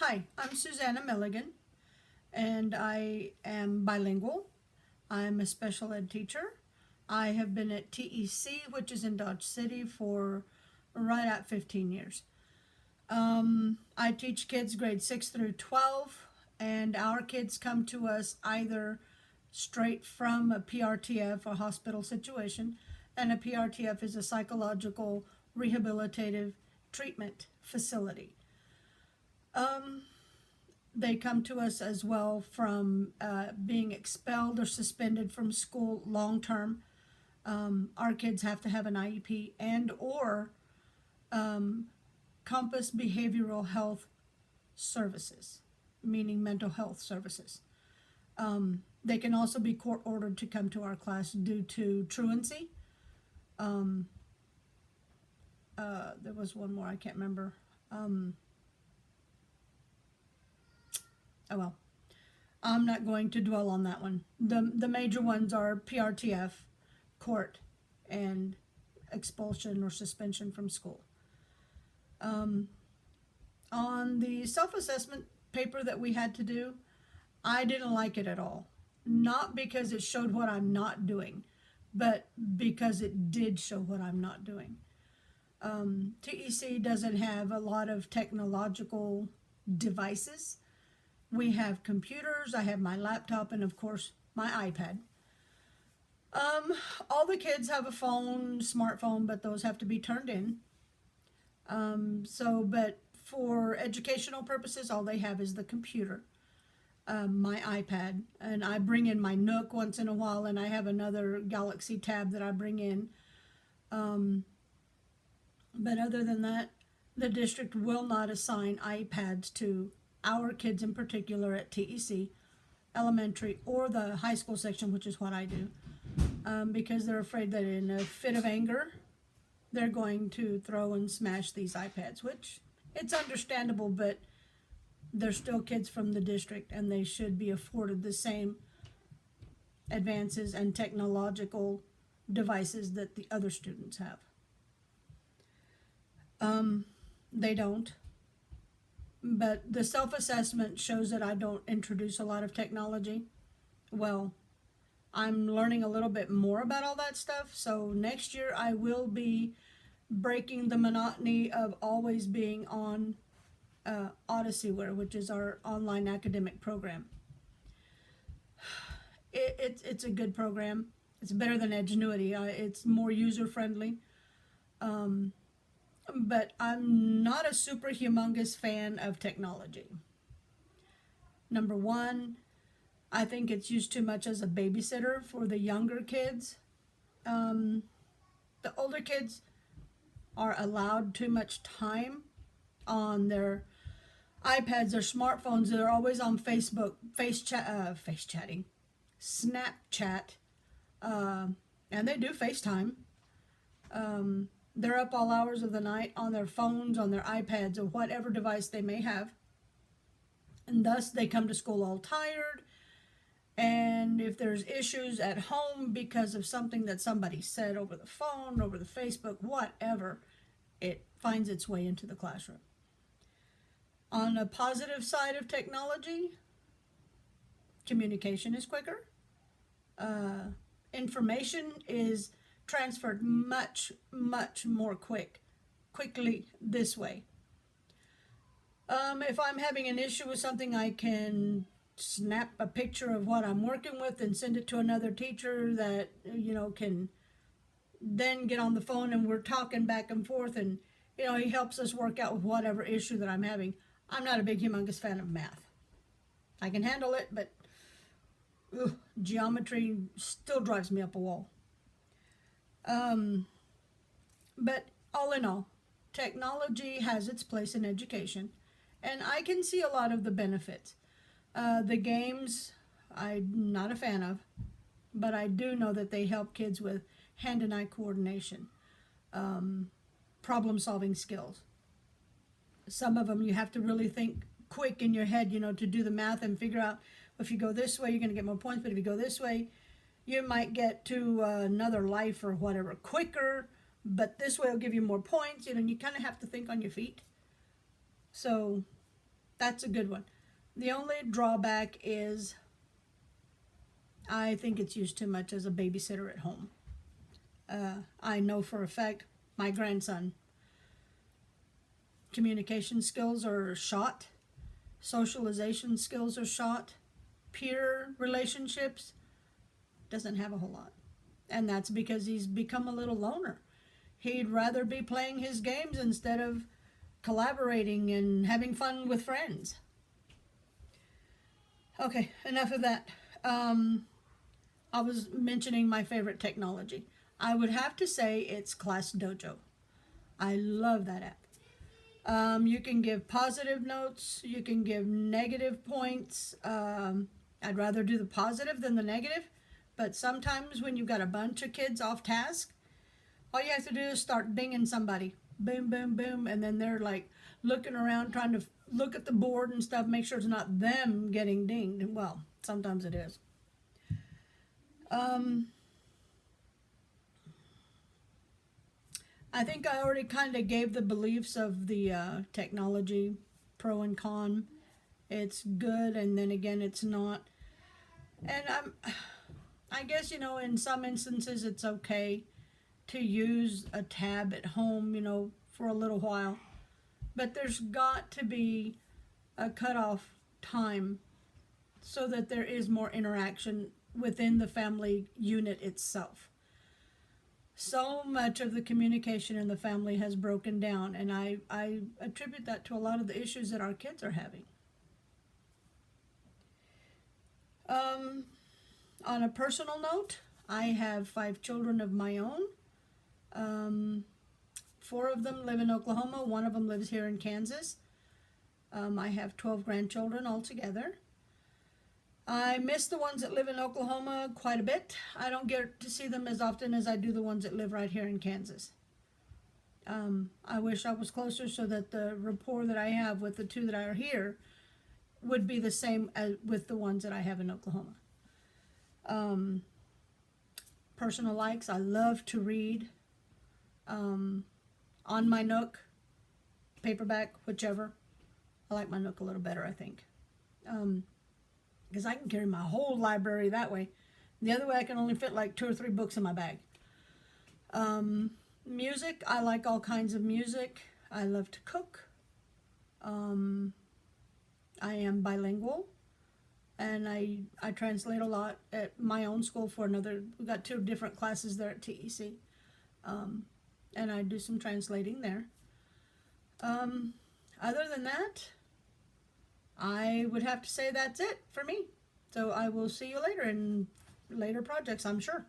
Hi, I'm Suzanna Milligan, and I am bilingual. I'm a special ed teacher. I have been at TEC, which is in Dodge City, for right at 15 years. I teach kids grade 6 through 12, and our kids come to us either straight from a PRTF, a hospital situation, and a PRTF is a psychological rehabilitative treatment facility. They come to us as well from being expelled or suspended from school long term. Our kids have to have an IEP and or Compass Behavioral Health Services, meaning mental health services. They can also be court ordered to come to our class due to truancy. There was one more, I can't remember. Oh well, I'm not going to dwell on that one. The major ones are PRTF, court, and expulsion or suspension from school. On the self-assessment paper that we had to do, I didn't like it at all. Not because it showed what I'm not doing, but because it did show what I'm not doing. TEC doesn't have a lot of technological devices. We have computers, I have my laptop, and of course my iPad. All the kids have a phone, smartphone, but those have to be turned in. But for educational purposes, all they have is the computer, my iPad, and I bring in my Nook once in a while, and I have another Galaxy Tab that I bring in. But other than that, the district will not assign iPads to our kids in particular at TEC, elementary, or the high school section, which is what I do, because they're afraid that in a fit of anger, they're going to throw and smash these iPads, which it's understandable, but they're still kids from the district and they should be afforded the same advances and technological devices that the other students have. They don't. But the self-assessment shows that I don't introduce a lot of technology. Well, I'm learning a little bit more about all that stuff, so next year I will be breaking the monotony of always being on Odyssey-ware, which is our online academic program. It's a good program. It's better than Edgenuity. It's more user-friendly. But I'm not a super humongous fan of technology. Number one, I think it's used too much as a babysitter for the younger kids. The older kids are allowed too much time on their iPads or smartphones. They're always on Facebook, face chatting, Snapchat, and they do FaceTime. They're up all hours of the night on their phones, on their iPads, or whatever device they may have. And thus they come to school all tired. And if there's issues at home because of something that somebody said over the phone, over the Facebook, whatever, it finds its way into the classroom. On the positive side of technology, communication is quicker. Information is transferred much more quickly this way. If I'm having an issue with something, I can snap a picture of what I'm working with and send it to another teacher that can then get on the phone, and we're talking back and forth, and he helps us work out with whatever issue that I'm having. I'm not a big humongous fan of math. I can handle it, but geometry still drives me up a wall. But all in all, technology has its place in education, and I can see a lot of the benefits. The games, I'm not a fan of, but I do know that they help kids with hand and eye coordination, problem-solving skills. Some of them you have to really think quick in your head, to do the math and figure out if you go this way, you're going to get more points, but if you go this way, you might get to another life or whatever quicker, but this way will give you more points. You kind of have to think on your feet. So That's a good one. The only drawback is I think it's used too much as a babysitter at home. I know for a fact my grandson, communication skills are shot, socialization skills are shot, peer relationships doesn't have a whole lot. And that's because he's become a little loner. He'd rather be playing his games instead of collaborating and having fun with friends. Okay, enough of that. I was mentioning my favorite technology. I would have to say it's Class Dojo. I love that app. You can give positive notes, you can give negative points. I'd rather do the positive than the negative, but sometimes when you've got a bunch of kids off task, all you have to do is start dinging somebody. Boom, boom, boom, and then they're like looking around trying to look at the board and stuff, make sure it's not them getting dinged. Well, sometimes it is. I think I already kind of gave the beliefs of the technology, pro and con. It's good, and then again, it's not. And I guess, in some instances, it's okay to use a tab at home, for a little while. But there's got to be a cutoff time so that there is more interaction within the family unit itself. So much of the communication in the family has broken down, and I attribute that to a lot of the issues that our kids are having. On a personal note, I have 5 children of my own. 4 of them live in Oklahoma. 1 of them lives here in Kansas. I have 12 grandchildren altogether. I miss the ones that live in Oklahoma quite a bit. I don't get to see them as often as I do the ones that live right here in Kansas. I wish I was closer so that the rapport that I have with the 2 that are here would be the same as with the ones that I have in Oklahoma. Personal likes, I love to read. On my Nook, paperback, whichever. I like my Nook a little better, I think. Because I can carry my whole library that way. The other way, I can only fit like 2 or 3 books in my bag. Music, I like all kinds of music. I love to cook. I am bilingual, and I translate a lot at my own school for we've got 2 different classes there at TEC. And I do some translating there. Other than that, I would have to say that's it for me. So I will see you later in later projects, I'm sure.